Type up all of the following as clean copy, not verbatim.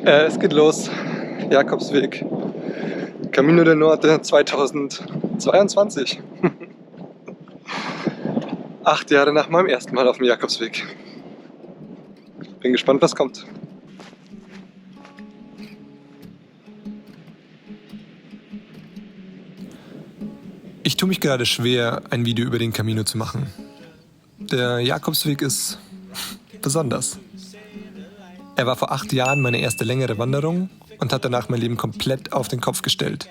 Es geht los. Jakobsweg. Camino del Norte 2022. 8 Jahre nach meinem ersten Mal auf dem Jakobsweg. Bin gespannt, was kommt. Ich tue mich gerade schwer, ein Video über den Camino zu machen. Der Jakobsweg ist besonders. Er war vor 8 Jahren meine erste längere Wanderung und hat danach mein Leben komplett auf den Kopf gestellt.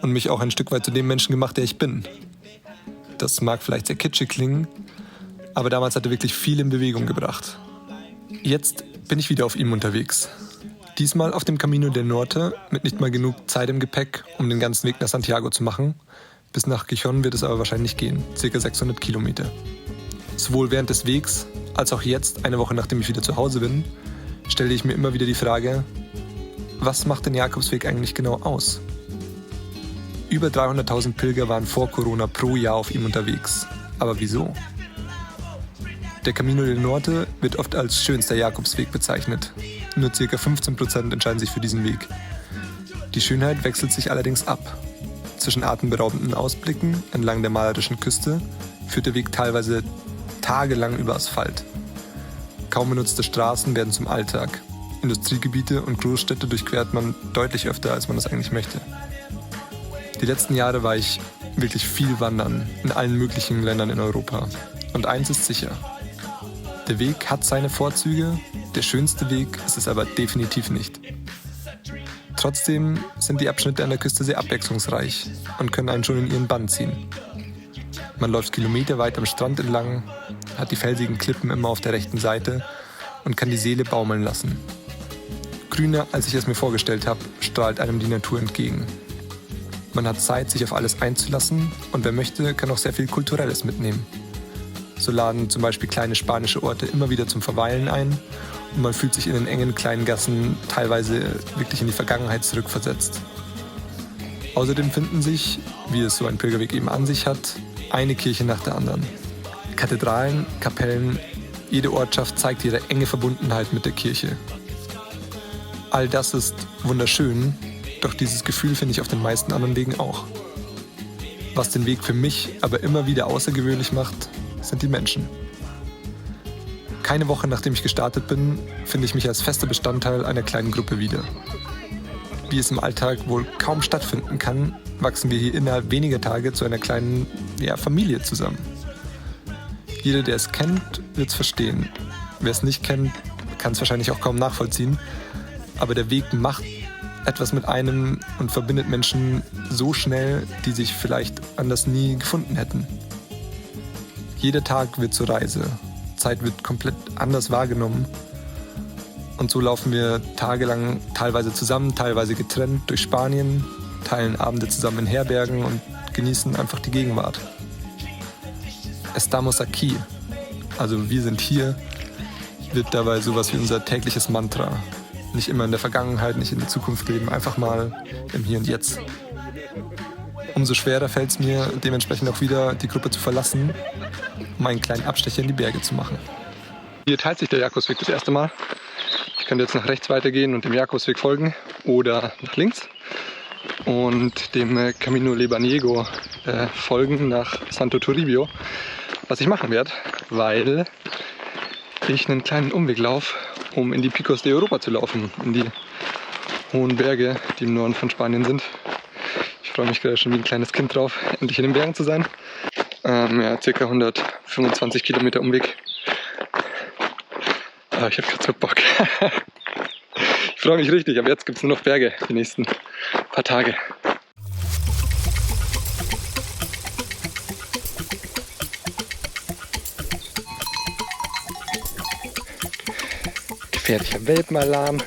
Und mich auch ein Stück weit zu dem Menschen gemacht, der ich bin. Das mag vielleicht sehr kitschig klingen, aber damals hat er wirklich viel in Bewegung gebracht. Jetzt bin ich wieder auf ihm unterwegs. Diesmal auf dem Camino del Norte mit nicht mal genug Zeit im Gepäck, um den ganzen Weg nach Santiago zu machen. Bis nach Gijón wird es aber wahrscheinlich gehen, ca. 600 Kilometer. Sowohl während des Wegs, als auch jetzt, eine Woche nachdem ich wieder zu Hause bin, stelle ich mir immer wieder die Frage, was macht den Jakobsweg eigentlich genau aus? Über 300.000 Pilger waren vor Corona pro Jahr auf ihm unterwegs. Aber wieso? Der Camino del Norte wird oft als schönster Jakobsweg bezeichnet. Nur ca. 15% entscheiden sich für diesen Weg. Die Schönheit wechselt sich allerdings ab. Zwischen atemberaubenden Ausblicken entlang der malerischen Küste führt der Weg teilweise tagelang über Asphalt. Kaum benutzte Straßen werden zum Alltag. Industriegebiete und Großstädte durchquert man deutlich öfter, als man das eigentlich möchte. Die letzten Jahre war ich wirklich viel wandern in allen möglichen Ländern in Europa. Und eins ist sicher: Der Weg hat seine Vorzüge, der schönste Weg ist es aber definitiv nicht. Trotzdem sind die Abschnitte an der Küste sehr abwechslungsreich und können einen schon in ihren Bann ziehen. Man läuft kilometerweit am Strand entlang, hat die felsigen Klippen immer auf der rechten Seite und kann die Seele baumeln lassen. Grüner, als ich es mir vorgestellt habe, strahlt einem die Natur entgegen. Man hat Zeit, sich auf alles einzulassen und wer möchte, kann auch sehr viel Kulturelles mitnehmen. So laden zum Beispiel kleine spanische Orte immer wieder zum Verweilen ein und man fühlt sich in den engen kleinen Gassen teilweise wirklich in die Vergangenheit zurückversetzt. Außerdem finden sich, wie es so ein Pilgerweg eben an sich hat, eine Kirche nach der anderen. Kathedralen, Kapellen, jede Ortschaft zeigt ihre enge Verbundenheit mit der Kirche. All das ist wunderschön, doch dieses Gefühl finde ich auf den meisten anderen Wegen auch. Was den Weg für mich aber immer wieder außergewöhnlich macht, sind die Menschen. Keine Woche nachdem ich gestartet bin, finde ich mich als fester Bestandteil einer kleinen Gruppe wieder. Wie es im Alltag wohl kaum stattfinden kann, wachsen wir hier innerhalb weniger Tage zu einer kleinen Familie zusammen. Jeder, der es kennt, wird es verstehen. Wer es nicht kennt, kann es wahrscheinlich auch kaum nachvollziehen. Aber der Weg macht etwas mit einem und verbindet Menschen so schnell, die sich vielleicht anders nie gefunden hätten. Jeder Tag wird zur Reise. Zeit wird komplett anders wahrgenommen. Und so laufen wir tagelang teilweise zusammen, teilweise getrennt durch Spanien, teilen Abende zusammen in Herbergen und genießen einfach die Gegenwart. Estamos aquí, also wir sind hier, wird dabei sowas wie unser tägliches Mantra. Nicht immer in der Vergangenheit, nicht in der Zukunft leben, einfach mal im Hier und Jetzt. Umso schwerer fällt es mir, dementsprechend auch wieder die Gruppe zu verlassen, um einen kleinen Abstecher in die Berge zu machen. Hier teilt sich der Jakobsweg das erste Mal. Ich könnte jetzt nach rechts weitergehen und dem Jakobsweg folgen oder nach links und dem Camino Lebaniego folgen nach Santo Toribio, was ich machen werde, weil ich einen kleinen Umweg laufe, um in die Picos de Europa zu laufen, in die hohen Berge, die im Norden von Spanien sind. Ich freue mich gerade schon wie ein kleines Kind drauf, endlich in den Bergen zu sein. Circa 125 Kilometer Umweg. Aber ich habe gerade so Bock. Ich freue mich richtig, aber jetzt gibt es nur noch Berge die nächsten paar Tage. Gefährlicher Welpenalarm.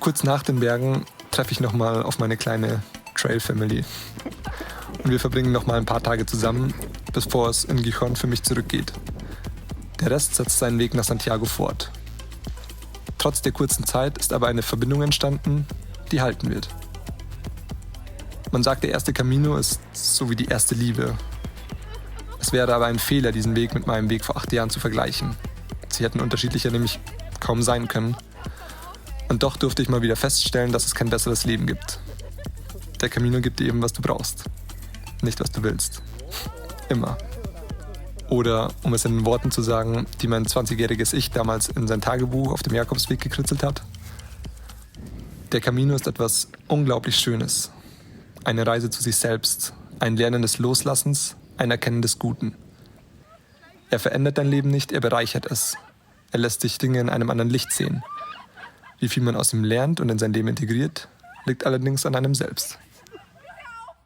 Kurz nach den Bergen treffe ich nochmal auf meine kleine Trail-Family. Und wir verbringen nochmal ein paar Tage zusammen, bevor es in Gijón für mich zurückgeht. Der Rest setzt seinen Weg nach Santiago fort. Trotz der kurzen Zeit ist aber eine Verbindung entstanden, die halten wird. Man sagt, der erste Camino ist so wie die erste Liebe. Es wäre aber ein Fehler, diesen Weg mit meinem Weg vor 8 Jahren zu vergleichen. Sie hätten unterschiedlicher nämlich kaum sein können. Und doch durfte ich mal wieder feststellen, dass es kein besseres Leben gibt. Der Camino gibt dir eben, was du brauchst. Nicht, was du willst. Immer. Oder, um es in den Worten zu sagen, die mein 20-jähriges Ich damals in sein Tagebuch auf dem Jakobsweg gekritzelt hat. Der Camino ist etwas unglaublich Schönes. Eine Reise zu sich selbst, ein Lernen des Loslassens, ein Erkennen des Guten. Er verändert dein Leben nicht, er bereichert es. Er lässt dich Dinge in einem anderen Licht sehen. Wie viel man aus ihm lernt und in sein Leben integriert, liegt allerdings an einem selbst.